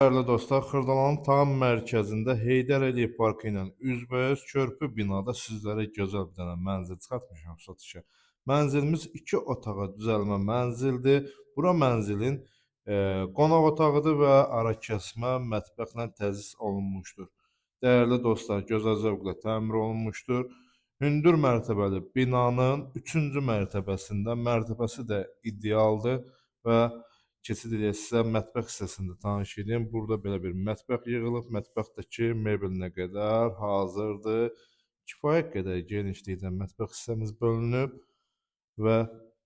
Değerli dostlar, Xırdalanın tam mərkəzində Heydər Əliyev Parkı ilə üzbəüz körpü binada sizlərə gözəl bir dənə mənzil çıxartmışam satışa. Mənzilimiz 2 otağa düzəlmə mənzildir. Bura mənzilin qonaq otağıdır və arakəsmə mətbəxlə təchiz olunmuşdur. Dəyərli dostlar, gözəl zövqlə təmir olunmuşdur. Hündür mərtəbəli binanın 3-cü mərtəbəsində, mərtəbəsi də idealdır və keçid eləyək sizə mətbəx hissəsində tanış edeyim. Burada belə bir mətbəx yığılıb. Mətbəxdəki mebelinə qədər hazırdır. Kifayət qədər genişlikdə mətbəx hissəmiz bölünüb və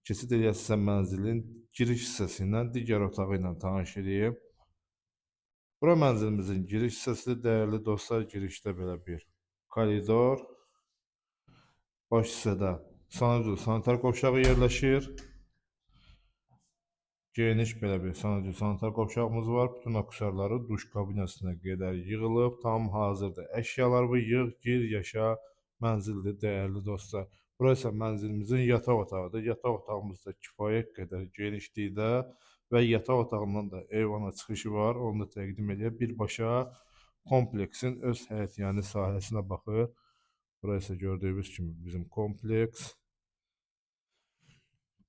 keçid eləyək sizə mənzilin giriş hissəsi ilə digər otağı ilə tanış edeyim. Bura mənzilimizin giriş hissəsidir. Dəyərli dostlar, girişdə belə bir koridor. Baş hissədə sanitar qovşağı yerləşir. Geniş belə bir sanitar qovşağımız var. Bütün akusarları duş kabinetinə qədər yığılıb, tam hazırdır. Əşyalarımı yığ, gir, yaşa mənzildir, dəyərli dostlar. Burası isə mənzilimizin yataq otağıdır. Yataq otağımızda kifayət qədər genişlikdə və yataq otağından da eyvana çıxışı var. Onu da təqdim edək. Birbaşa kompleksin öz həyətyanı sahəsinə baxır. Burası isə gördüyünüz kimi bizim kompleks.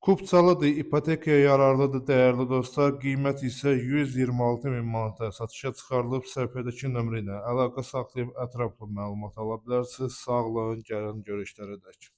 Kupçalıdır, ipotekaya yararlıdır dəyərli dostlar. Qiymət isə 126 min manata satışa çıxarılıb. Səhifədəki nömrə ilə əlaqə saxlayıb ətraflı məlumat ala bilərsiniz. Sağ olun, gəlin görüşlərə dək.